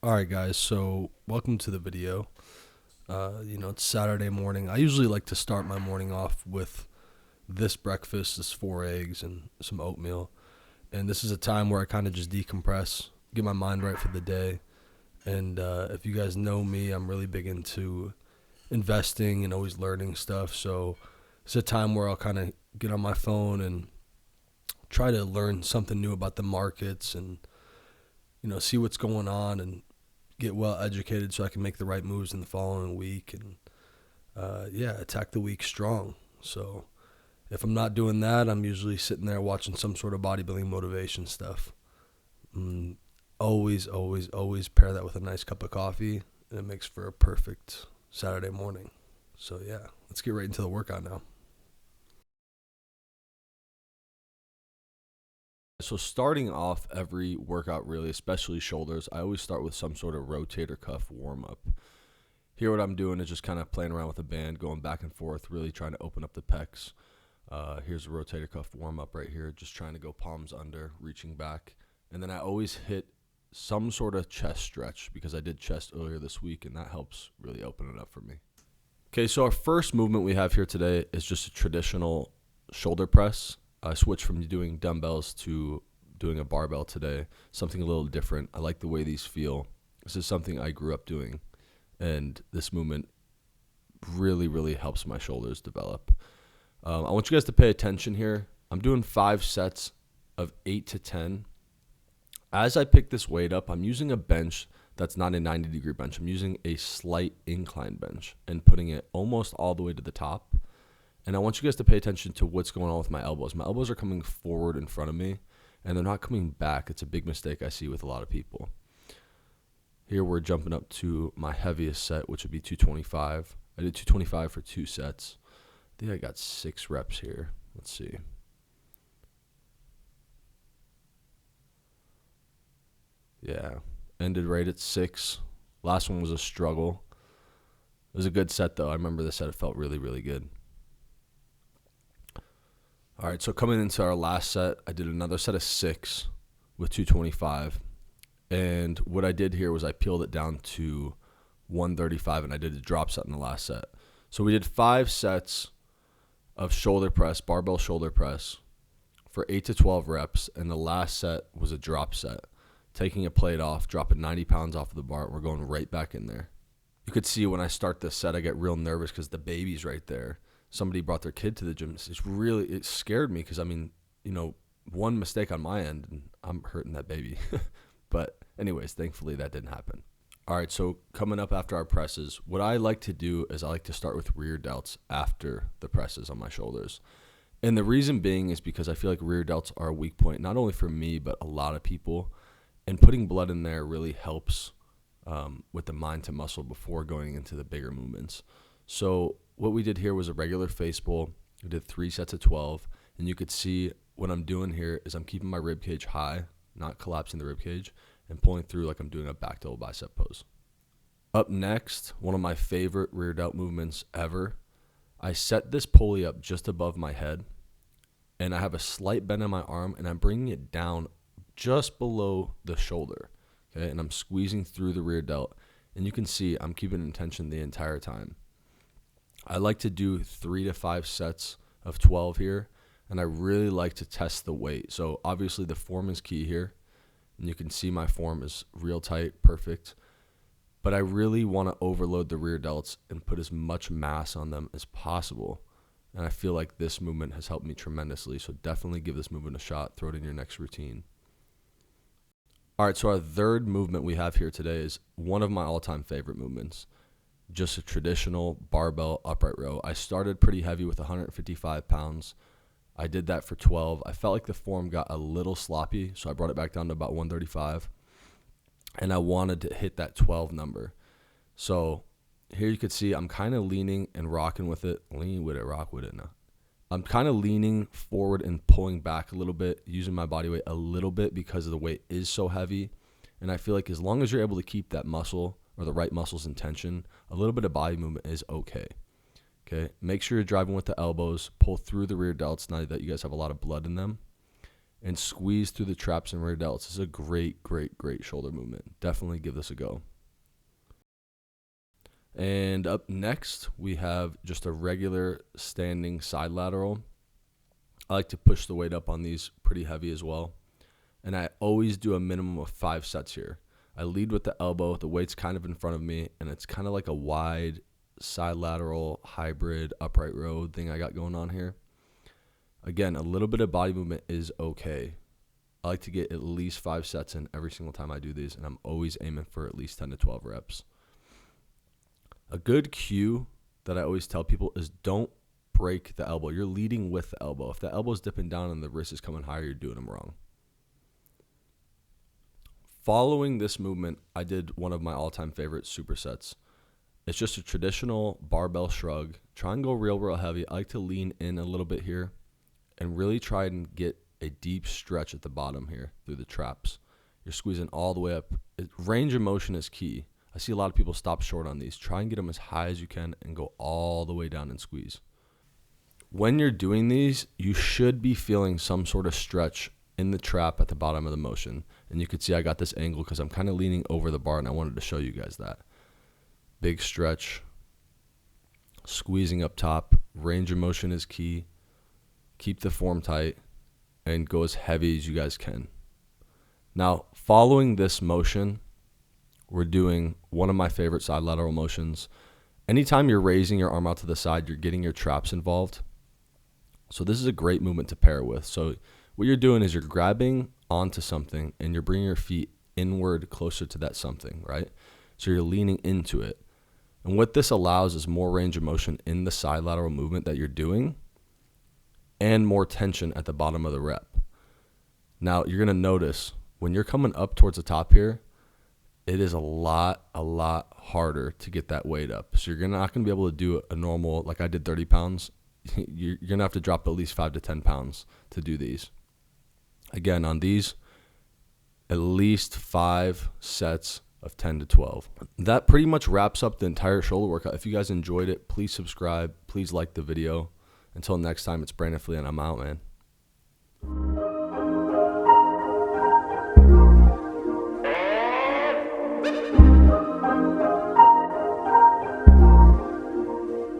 Alright guys, so welcome to the video. It's Saturday morning. I usually like to start my morning off with this breakfast, this 4 eggs and some oatmeal. And this is a time where I kind of just decompress, get my mind right for the day. And if you guys know me, I'm really big into investing and always learning stuff. So it's a time where I'll kind of get on my phone and try to learn something new about the markets and, see what's going on and get well educated so I can make the right moves in the following week and attack the week strong. So if I'm not doing that, I'm usually sitting there watching some sort of bodybuilding motivation stuff. Always pair that with a nice cup of coffee, and it makes for a perfect Saturday morning. So yeah, let's get right into the workout now. So starting off every workout, really, especially shoulders, I always start with some sort of rotator cuff warm-up. Here what I'm doing is just kind of playing around with a band, going back and forth, really trying to open up the pecs. Here's a rotator cuff warm-up right here, just trying to go palms under, reaching back. And then I always hit some sort of chest stretch because I did chest earlier this week, and that helps really open it up for me. Okay, so our first movement we have here today is just a traditional shoulder press. I switched from doing dumbbells to doing a barbell today, something a little different. I like the way these feel. This is something I grew up doing, and this movement really helps my shoulders develop. I want you guys to pay attention here. I'm doing 5 sets of 8 to 10. As I pick this weight up, I'm using a bench that's not a 90-degree bench. I'm using a slight incline bench and putting it almost all the way to the top. And I want you guys to pay attention to what's going on with my elbows. My elbows are coming forward in front of me, and they're not coming back. It's a big mistake I see with a lot of people. Here we're jumping up to my heaviest set, which would be 225. I did 225 for 2 sets. I think I got 6 reps here. Let's see. Yeah, ended right at 6. Last one was a struggle. It was a good set, though. I remember the set. It felt really good. All right, so coming into our last set, I did another set of 6 with 225. And what I did here was I peeled it down to 135, and I did a drop set in the last set. So we did 5 sets of shoulder press, barbell shoulder press, for 8 to 12 reps, and the last set was a drop set. Taking a plate off, dropping 90 pounds off of the bar, we're going right back in there. You could see when I start this set, I get real nervous because the baby's right there. Somebody brought their kid to the gym. It scared me because, one mistake on my end, and I'm hurting that baby. But anyways, thankfully that didn't happen. All right, so coming up after our presses, what I like to do is I like to start with rear delts after the presses on my shoulders. And the reason being is because I feel like rear delts are a weak point, not only for me, but a lot of people. And putting blood in there really helps with the mind to muscle before going into the bigger movements. So what we did here was a regular face pull. We did 3 sets of 12. And you could see what I'm doing here is I'm keeping my rib cage high, not collapsing the rib cage, and pulling through like I'm doing a back double bicep pose. Up next, one of my favorite rear delt movements ever. I set this pulley up just above my head, and I have a slight bend in my arm, and I'm bringing it down just below the shoulder, okay? And I'm squeezing through the rear delt, and you can see I'm keeping in tension the entire time. I like to do 3 to 5 sets of 12 here, and I really like to test the weight. So obviously the form is key here, and you can see my form is real tight, perfect. But I really want to overload the rear delts and put as much mass on them as possible. And I feel like this movement has helped me tremendously, so definitely give this movement a shot. Throw it in your next routine. All right, so our third movement we have here today is one of my all-time favorite movements. Just a traditional barbell upright row. I started pretty heavy with 155 pounds. I did that for 12. I felt like the form got a little sloppy, so I brought it back down to about 135. And I wanted to hit that 12 number. So here you could see I'm kind of leaning and rocking with it. Lean with it, rock with it now. I'm kind of leaning forward and pulling back a little bit, using my body weight a little bit because the weight is so heavy. And I feel like as long as you're able to keep that muscle or the right muscles in tension, a little bit of body movement is okay. Okay, make sure you're driving with the elbows, pull through the rear delts now that you guys have a lot of blood in them. and squeeze through the traps and rear delts. This is a great, great, great shoulder movement. Definitely give this a go. And up next, we have just a regular standing side lateral. I like to push the weight up on these pretty heavy as well. And I always do a minimum of 5 sets here. I lead with the elbow, the weight's kind of in front of me, and it's kind of like a wide side lateral hybrid upright row thing I got going on here. Again, a little bit of body movement is okay. I like to get at least 5 sets in every single time I do these, and I'm always aiming for at least 10 to 12 reps. A good cue that I always tell people is don't break the elbow. You're leading with the elbow. If the elbow's dipping down and the wrist is coming higher, you're doing them wrong. Following this movement, I did one of my all-time favorite supersets. It's just a traditional barbell shrug. Try and go real heavy. I like to lean in a little bit here and really try and get a deep stretch at the bottom here through the traps. You're squeezing all the way up. Range of motion is key. I see a lot of people stop short on these. Try and get them as high as you can and go all the way down and squeeze. When you're doing these, you should be feeling some sort of stretch in the trap at the bottom of the motion. And you can see I got this angle because I'm kind of leaning over the bar, and I wanted to show you guys that. Big stretch, squeezing up top. Range of motion is key. Keep the form tight and go as heavy as you guys can. Now, following this motion, we're doing one of my favorite side lateral motions. Anytime you're raising your arm out to the side, you're getting your traps involved. So this is a great movement to pair with. So what you're doing is you're grabbing onto something and you're bringing your feet inward closer to that something, right? So you're leaning into it. And what this allows is more range of motion in the side lateral movement that you're doing and more tension at the bottom of the rep. Now, you're going to notice when you're coming up towards the top here, it is a lot harder to get that weight up. So you're not going to be able to do a normal, like I did 30 pounds. You're going to have to drop at least 5 to 10 pounds to do these. Again, on these, at least 5 sets of 10 to 12. That pretty much wraps up the entire shoulder workout. If you guys enjoyed it, please subscribe. Please like the video. Until next time, it's Brandon Flihan. I'm out, man.